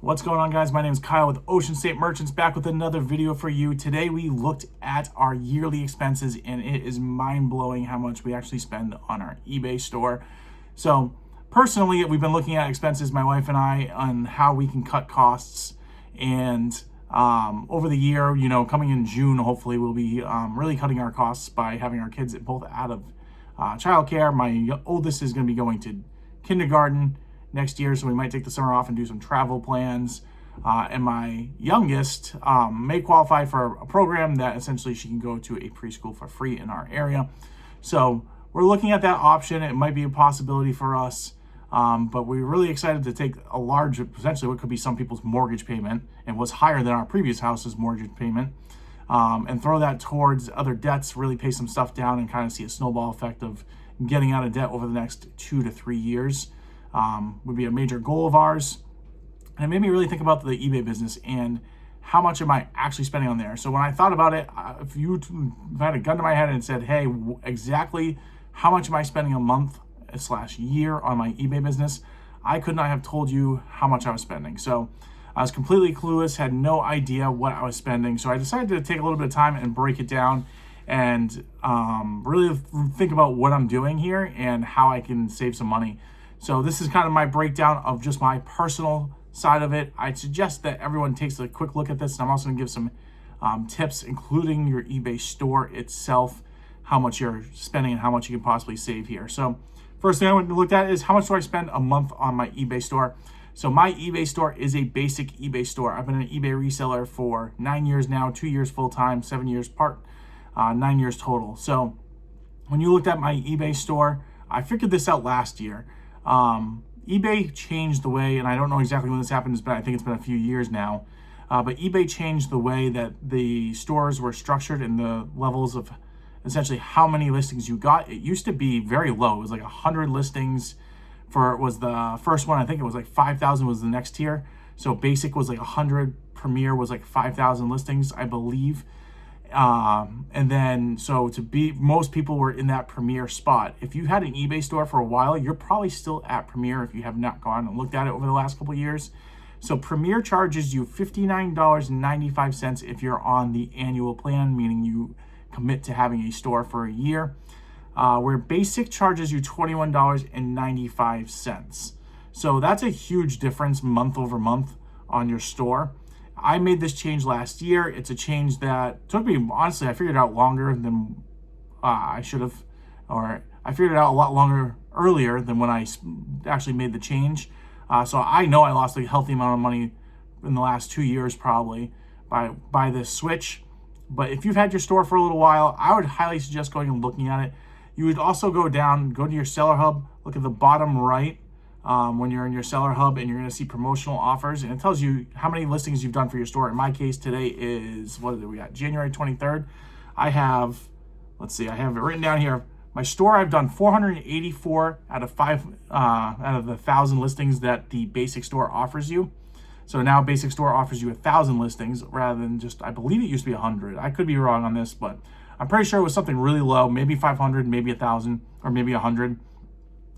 What's going on, guys? My name is Kyle with Ocean State Merchants, back with another video for you. Today we looked at our yearly expenses, and it is mind-blowing how much we actually spend on our eBay store. So personally, we've been looking at expenses, my wife and I, on how we can cut costs. And over the year, coming in June, hopefully we'll be really cutting our costs by having our kids both out of childcare. My oldest is going to be going to kindergarten next year, so we might take the summer off and do some travel plans. And my youngest may qualify for a program that essentially she can go to a preschool for free in our area. So we're looking at that option. It might be a possibility for us, but we're really excited to take a large, potentially what could be some people's mortgage payment, and was higher than our previous house's mortgage payment, and throw that towards other debts, really pay some stuff down, and kind of see a snowball effect of getting out of debt over the next 2 to 3 years. Would be a major goal of ours. And it made me really think about the eBay business and how much am I actually spending on there. So when I thought about it, if I had a gun to my head and said, hey, exactly how much am I spending a month / year on my eBay business, I could not have told you how much I was spending. So I was completely clueless, had no idea what I was spending. So I decided to take a little bit of time and break it down and really think about what I'm doing here and how I can save some money. So this is kind of my breakdown of just my personal side of it. I'd suggest that everyone takes a quick look at this, and I'm also going to give some tips, including your eBay store itself, how much you're spending and how much you can possibly save here. So first thing I want to look at is how much do I spend a month on my eBay store. So my eBay store is a basic eBay store. I've been an eBay reseller for 9 years now, 2 years full-time, 7 years part, 9 years total. So when you looked at my eBay store, I figured this out last year. eBay changed the way, and I don't know exactly when this happened, but I think it's been a few years now. But eBay changed the way that the stores were structured and the levels of essentially how many listings you got. It used to be very low. It was like 100 listings was the first one. I think it was like 5,000 was the next tier. So basic was like 100, premier was like 5,000 listings, I believe. And then, so most people were in that premier spot. If you had an eBay store for a while, you're probably still at premier if you have not gone and looked at it over the last couple of years. So premier charges you $59.95 if you're on the annual plan, meaning you commit to having a store for a year, where basic charges you $21.95. So that's a huge difference month over month on your store. I made this change last year. It's a change that took me, honestly, I figured it out longer than I should have, or I figured it out a lot longer earlier than when I actually made the change. So I know I lost a healthy amount of money in the last 2 years probably by this switch. But if you've had your store for a little while, I would highly suggest going and looking at it. You would also go to your seller hub, look at the bottom right, when you're in your seller hub, and you're going to see promotional offers, and it tells you how many listings you've done for your store. In my case today is, what is it we got, January 23rd. I have it written down here. My store, I've done 484 out of the 1,000 listings that the basic store offers you. So now basic store offers you 1,000 listings rather than just, I believe it used to be 100. I could be wrong on this, but I'm pretty sure it was something really low, maybe 500, maybe 1,000, or maybe 100.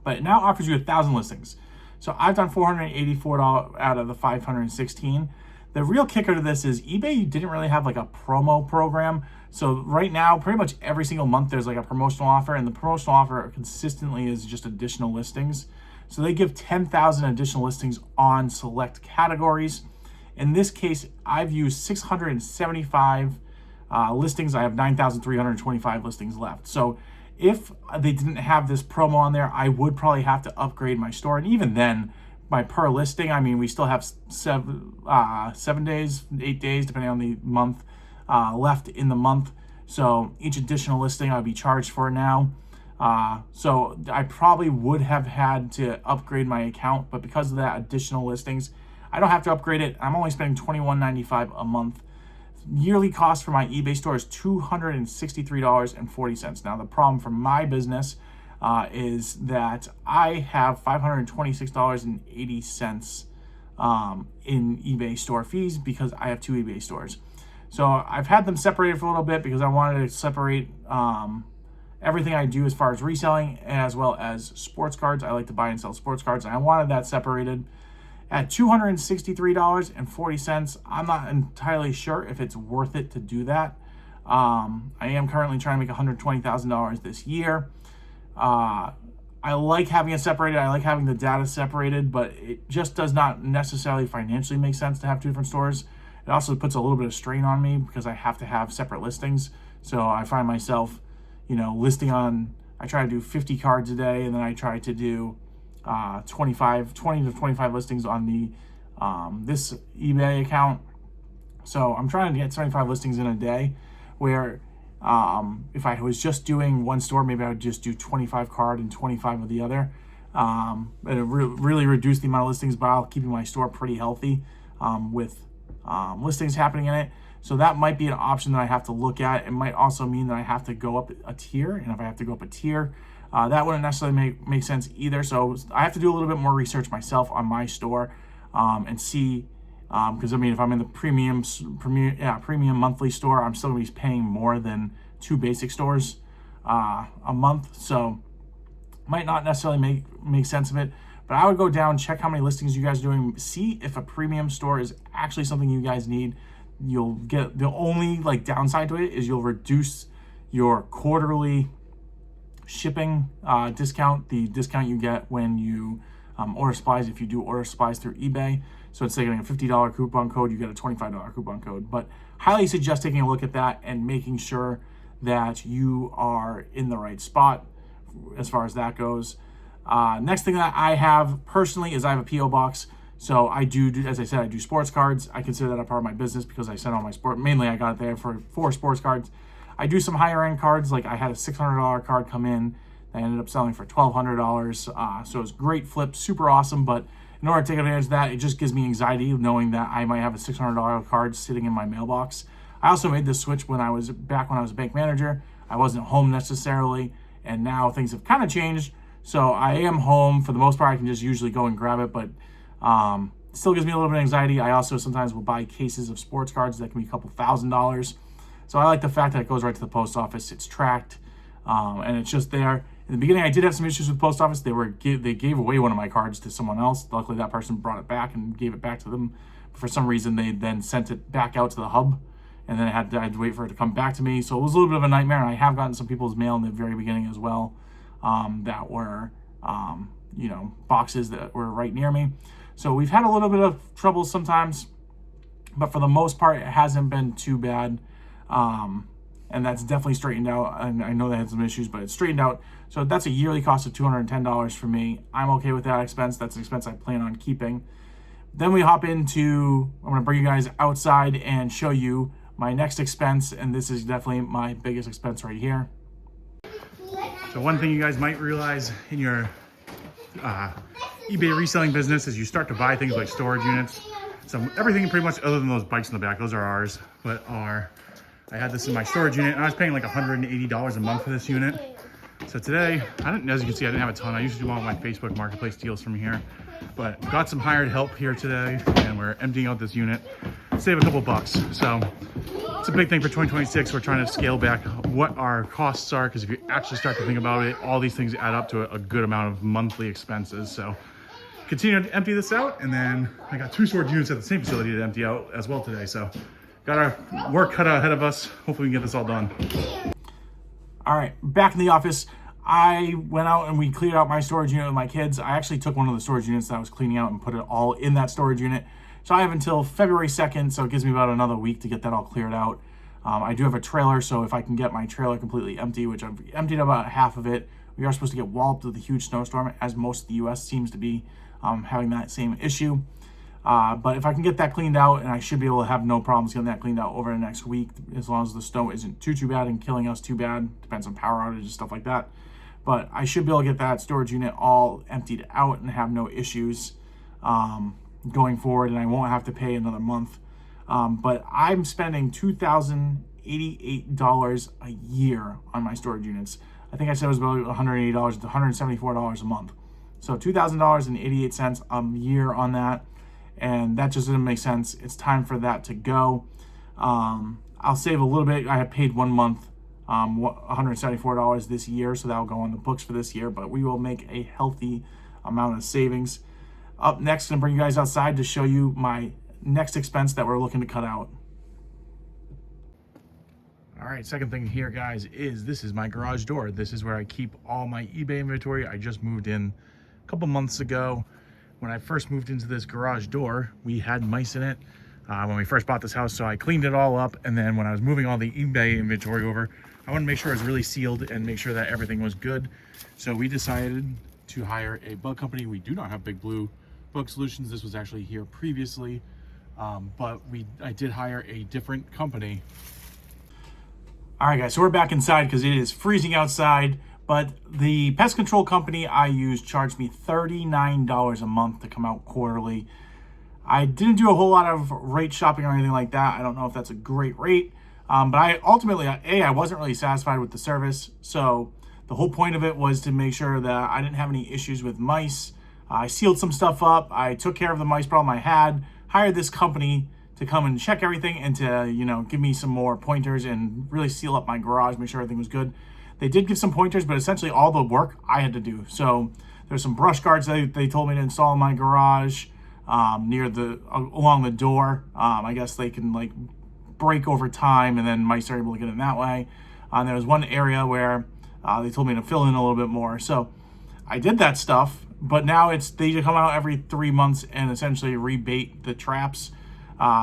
But it now offers you 1,000 listings. So I've done 484 out of the 516. The real kicker to this is eBay didn't really have like a promo program. So right now, pretty much every single month, there's like a promotional offer, and the promotional offer consistently is just additional listings. So they give 10,000 additional listings on select categories. In this case, I've used 675 listings. I have 9,325 listings left. So if they didn't have this promo on there, I would probably have to upgrade my store. And even then, my per listing, I mean, we still have 7 days, 8 days, depending on the month, left in the month. So each additional listing I'll be charged for now. So I probably would have had to upgrade my account, but because of that additional listings, I don't have to upgrade it. I'm only spending $21.95 a month. Yearly cost for my eBay store is $263.40. Now, the problem for my business is that I have $526.80 in eBay store fees because I have 2 eBay stores. So I've had them separated for a little bit because I wanted to separate everything I do as far as reselling as well as sports cards. I like to buy and sell sports cards, and I wanted that separated. at $263.40. I'm not entirely sure if it's worth it to do that. I am currently trying to make $120,000 this year. I like having it separated. I like having the data separated, but it just does not necessarily financially make sense to have two different stores. It also puts a little bit of strain on me because I have to have separate listings. So I find myself, listing on, I try to do 50 cards a day, and then I try to do 20 to 25 listings on the this eBay account. So I'm trying to get 75 listings in a day, where if I was just doing one store, maybe I would just do 25 card and 25 of the other. It really reduce the amount of listings, but I'll keep my store pretty healthy with listings happening in it. So that might be an option that I have to look at. It might also mean that I have to go up a tier, and if I have to go up a tier, that wouldn't necessarily make sense either. So I have to do a little bit more research myself on my store and see. Because if I'm in the premium monthly store, I'm still gonna be paying more than two basic stores a month. So might not necessarily make sense of it. But I would go down, check how many listings you guys are doing, see if a premium store is actually something you guys need. You'll get, the only downside to it is you'll reduce your quarterly shipping discount, the discount you get when you order supplies, if you do order supplies through eBay. So instead of getting a $50 coupon code, you get a $25 coupon code. But highly suggest taking a look at that and making sure that you are in the right spot as far as that goes. Next thing that I have personally is I have a P.O. box. So I do, as I said, I do sports cards. I consider that a part of my business because I send all my mainly I got it there for sports cards. I do some higher end cards, like I had a $600 card come in that I ended up selling for $1,200. So it was great flip, super awesome. But in order to take advantage of that, it just gives me anxiety knowing that I might have a $600 card sitting in my mailbox. I also made this switch when I was a bank manager. I wasn't home necessarily, and now things have kind of changed. So I am home for the most part. I can just usually go and grab it, but still gives me a little bit of anxiety. I also sometimes will buy cases of sports cards that can be a couple $1,000s. So I like the fact that it goes right to the post office. It's tracked, and it's just there. In the beginning, I did have some issues with the post office. They gave away one of my cards to someone else. Luckily, that person brought it back and gave it back to them. But for some reason, they then sent it back out to the hub, and then I had to wait for it to come back to me. So it was a little bit of a nightmare. And I have gotten some people's mail in the very beginning as well that were, boxes that were right near me. So we've had a little bit of trouble sometimes, but for the most part, it hasn't been too bad. And that's definitely straightened out. And I know they had some issues, but it's straightened out. So that's a yearly cost of $210 for me. I'm okay with that expense. That's an expense I plan on keeping. Then we hop into, I'm gonna bring you guys outside and show you my next expense. And this is definitely my biggest expense right here. So one thing you guys might realize in your eBay reselling business is you start to buy things like storage units. So everything pretty much other than those bikes in the back, those are ours, but I had this in my storage unit, and I was paying like $180 a month for this unit. So today, as you can see, I didn't have a ton. I usually do all my Facebook Marketplace deals from here, but got some hired help here today, and we're emptying out this unit, save a couple bucks. So it's a big thing for 2026. We're trying to scale back what our costs are, because if you actually start to think about it, all these things add up to a good amount of monthly expenses. So continue to empty this out, and then I got 2 storage units at the same facility to empty out as well today. So got our work cut out ahead of us. Hopefully we can get this all done. All right, back in the office. I went out and we cleared out my storage unit with my kids. I actually took one of the storage units that I was cleaning out and put it all in that storage unit. So I have until February 2nd, so it gives me about another week to get that all cleared out. I do have a trailer, so if I can get my trailer completely empty, which I've emptied about half of it, we are supposed to get walloped with a huge snowstorm, as most of the U.S. seems to be having that same issue. But if I can get that cleaned out, and I should be able to have no problems getting that cleaned out over the next week, as long as the snow isn't too bad and killing us too bad. Depends on power outages, stuff like that. But I should be able to get that storage unit all emptied out and have no issues going forward, and I won't have to pay another month. But I'm spending $2,088 a year on my storage units. I think I said it was about $180 to $174 a month. So $2,000.88 a year on that. And that just didn't make sense. It's time for that to go. I'll save a little bit. I have paid 1 month, $174 this year, so that'll go on the books for this year, but we will make a healthy amount of savings. Up next, I'm gonna bring you guys outside to show you my next expense that we're looking to cut out. All right, second thing here, guys, is this is my garage door. This is where I keep all my eBay inventory. I just moved in a couple months ago. When I first moved into this garage door, we had mice in it when we first bought this house, so I cleaned it all up, and then when I was moving all the eBay inventory over, I wanted to make sure it was really sealed and make sure that everything was good. So we decided to hire a bug company. We do not have Big Blue Bug Solutions. This was actually here previously, but I did hire a different company. All right, guys, so we're back inside because it is freezing outside, but the pest control company I use charged me $39 a month to come out quarterly. I didn't do a whole lot of rate shopping or anything like that. I don't know if that's a great rate, but I ultimately, I wasn't really satisfied with the service. So the whole point of it was to make sure that I didn't have any issues with mice. I sealed some stuff up. I took care of the mice problem I had, hired this company to come and check everything and to, you know, give me some more pointers and really seal up my garage, make sure everything was good. They did give some pointers, but essentially all the work I had to do. So there's some brush guards they told me to install in my garage along the door. I guess they can like break over time and then mice are able to get in that way. There was one area where they told me to fill in a little bit more. So I did that stuff, but now they come out every 3 months and essentially rebait the traps.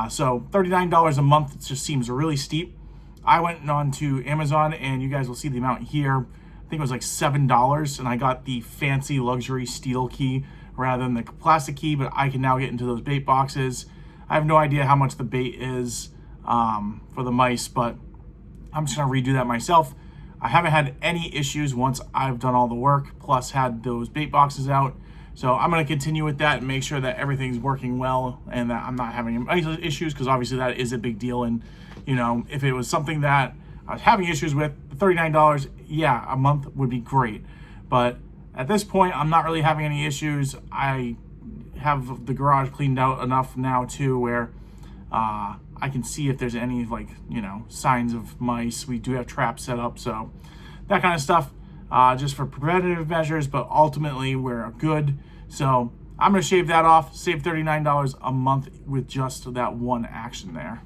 So $39 a month, it just seems really steep. I went on to Amazon, and you guys will see the amount here. I think it was like $7, and I got the fancy luxury steel key rather than the plastic key, but I can now get into those bait boxes. I have no idea how much the bait is for the mice, but I'm just gonna redo that myself. I haven't had any issues once I've done all the work, plus had those bait boxes out. So I'm going to continue with that and make sure that everything's working well and that I'm not having any issues, because obviously that is a big deal. And, you know, if it was something that I was having issues with, $39, yeah, a month would be great. But at this point, I'm not really having any issues. I have the garage cleaned out enough now too where I can see if there's any, like, you know, signs of mice. We do have traps set up, so that kind of stuff. Just for preventative measures, but ultimately we're good. So I'm going to shave that off, save $39 a month with just that one action there.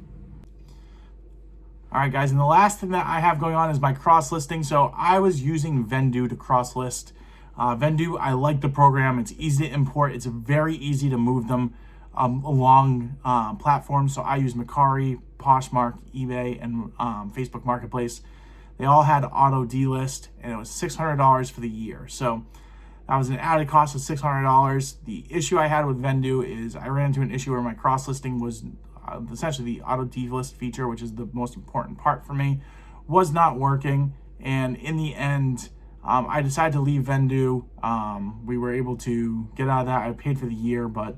All right, guys, and the last thing that I have going on is my cross listing. So I was using Vendoo to cross list. Vendoo, I like the program. It's easy to import. It's very easy to move them along platforms. So I use Mercari, Poshmark, eBay, and Facebook Marketplace. They all had auto delist, and it was $600 for the year. So that was an added cost of $600. The issue I had with Vendoo is I ran into an issue where my cross listing was essentially the auto delist feature, which is the most important part for me, was not working. And in the end, I decided to leave Vendoo. We were able to get out of that. I paid for the year, but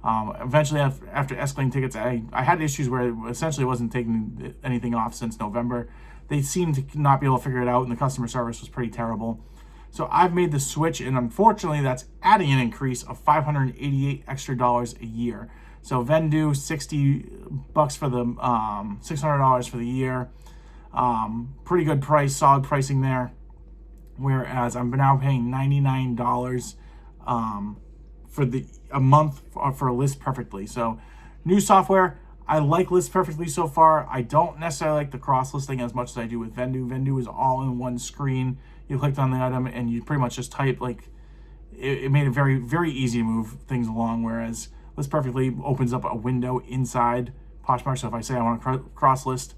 eventually after escalating tickets, I had issues where it essentially wasn't taking anything off since November. They seemed to not be able to figure it out, and the customer service was pretty terrible. So I've made the switch, and unfortunately, that's adding an increase of $588 extra a year. So Vendoo, $60 for the $600 for the year. Pretty good price, solid pricing there. Whereas I'm now paying $99 for a month for List Perfectly. So new software. I like List Perfectly so far. I don't necessarily like the cross listing as much as I do with Vendoo. Vendoo is all in one screen. You clicked on the item and you pretty much just type, like, it made it very, very easy to move things along, whereas List Perfectly opens up a window inside Poshmark. So if I say I want to cross list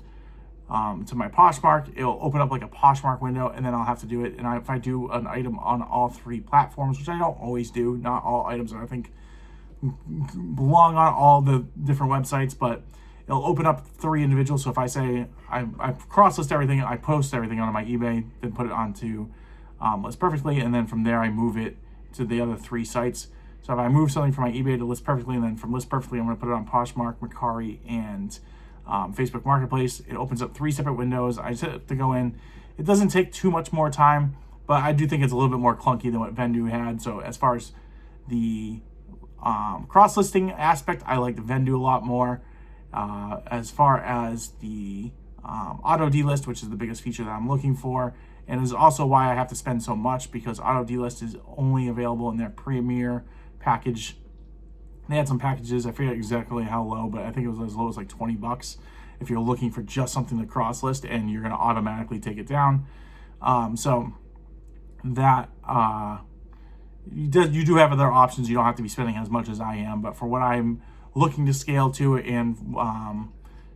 to my Poshmark, it'll open up like a Poshmark window, and then I'll have to do it. And if I do an item on all three platforms, which I don't always do, not all items I think belong on all the different websites, but it'll open up 3 individuals. So if I say I cross list everything, I post everything on my eBay, then put it onto List Perfectly, and then from there I move it to the other 3 sites. So if I move something from my eBay to List Perfectly, and then from List Perfectly I'm going to put it on Poshmark, Mercari, and Facebook Marketplace, it opens up 3 separate windows. I just have to go in. It doesn't take too much more time, but I do think it's a little bit more clunky than what Vendoo had. So as far as the cross-listing aspect, I like the Vendoo a lot more. As far as the auto delist, which is the biggest feature that I'm looking for, and is also why I have to spend so much, because auto delist is only available in their premier package They had some packages, I forget exactly how low, but I think it was as low as like 20 bucks if you're looking for just something to cross list, and you're going to automatically take it down. So that you do have other options. You don't have to be spending as much as I am, but for what I'm looking to scale to, and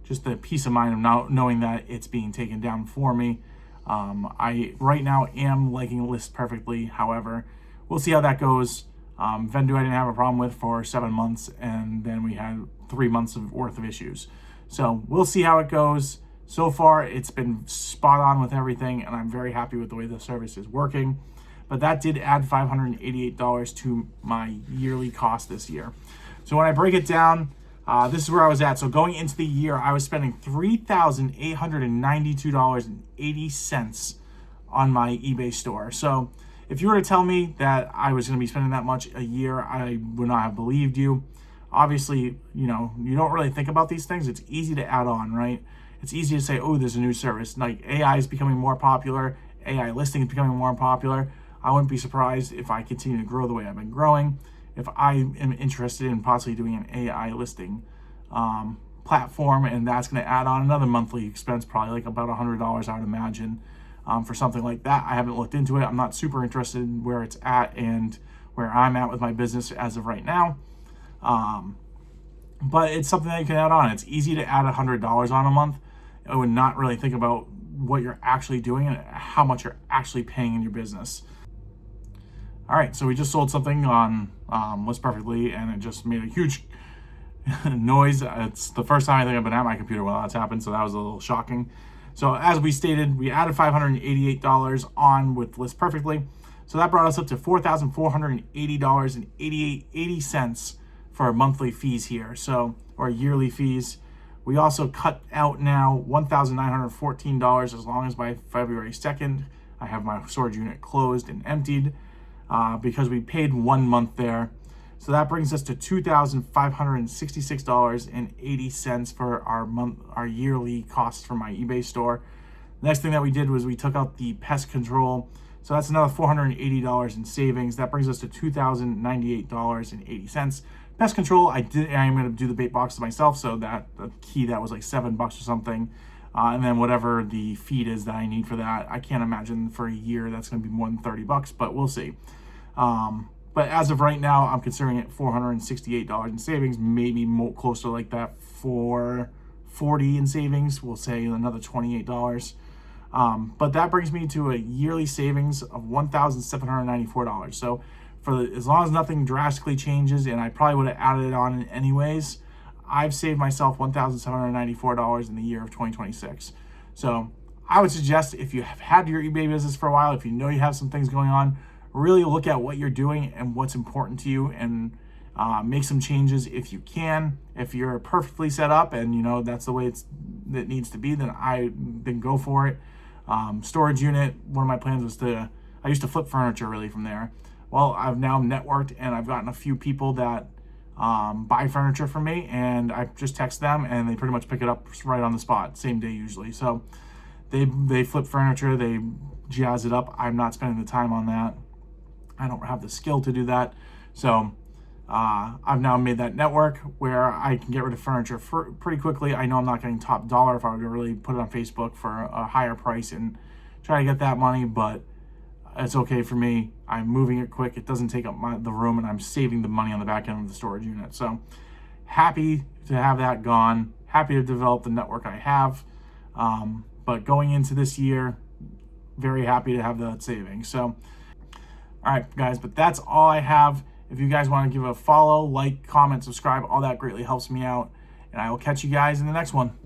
just the peace of mind of now knowing that it's being taken down for me, I right now am liking List Perfectly. However, we'll see how that goes. Vendu I didn't have a problem with for 7 months, and then we had 3 months worth of issues. So we'll see how it goes. So far, it's been spot on with everything, and I'm very happy with the way the service is working. But that did add $588 to my yearly cost this year. So when I break it down, this is where I was at. So going into the year, I was spending $3,892.80 on my eBay store. So if you were to tell me that I was going to be spending that much a year, I would not have believed you. Obviously, you don't really think about these things. It's easy to add on, right? It's easy to say, oh, there's a new service. Like AI is becoming more popular. AI listing is becoming more popular. I wouldn't be surprised if I continue to grow the way I've been growing, if I am interested in possibly doing an AI listing platform, and that's going to add on another monthly expense, probably like about $100, I would imagine, for something like that. I haven't looked into it. I'm not super interested in where it's at and where I'm at with my business as of right now. But it's something that you can add on. It's easy to add $100 on a month. I would not really think about what you're actually doing and how much you're actually paying in your business. All right, so we just sold something on List Perfectly, and it just made a huge noise. It's the first time I think I've been at my computer while that's happened, so that was a little shocking. So as we stated, we added $588 on with List Perfectly. So that brought us up to $4,480.80 for our monthly fees here, so, or yearly fees. We also cut out now $1,914 as long as by February 2nd. I have my storage unit closed and emptied because we paid 1 month there. So that brings us to $2,566.80 for our yearly costs for my eBay store. The next thing that we did was we took out the pest control. So that's another $480 in savings. That brings us to $2,098.80. Pest control, I am going to do the bait boxes myself, so that the key that was like $7 or something, and then whatever the feed is that I need for that. I can't imagine for a year that's going to be more than $30, but we'll see. But as of right now, I'm considering it $468 in savings, maybe more close to like that $440 in savings. We'll say another $28. But that brings me to a yearly savings of $1,794. So as long as nothing drastically changes, and I probably would have added it on anyways, I've saved myself $1,794 in the year of 2026. So I would suggest, if you have had your eBay business for a while, if you know you have some things going on, really look at what you're doing and what's important to you, and make some changes if you can. If you're perfectly set up and that's the way it needs to be, then go for it. Storage unit, one of my plans was I used to flip furniture really from there. Well, I've now networked, and I've gotten a few people that buy furniture from me, and I just text them and they pretty much pick it up right on the spot, same day usually. So they flip furniture, they jazz it up. I'm not spending the time on that. I don't have the skill to do that. So I've now made that network where I can get rid of furniture pretty quickly. I know I'm not getting top dollar if I were to really put it on Facebook for a higher price and try to get that money, but it's okay for me. I'm moving it quick. It doesn't take up the room, and I'm saving the money on the back end of the storage unit. So happy to have that gone. Happy to develop the network I have. But going into this year, very happy to have that savings. So, all right, guys, but that's all I have. If you guys want to give a follow, like, comment, subscribe, all that greatly helps me out. And I will catch you guys in the next one.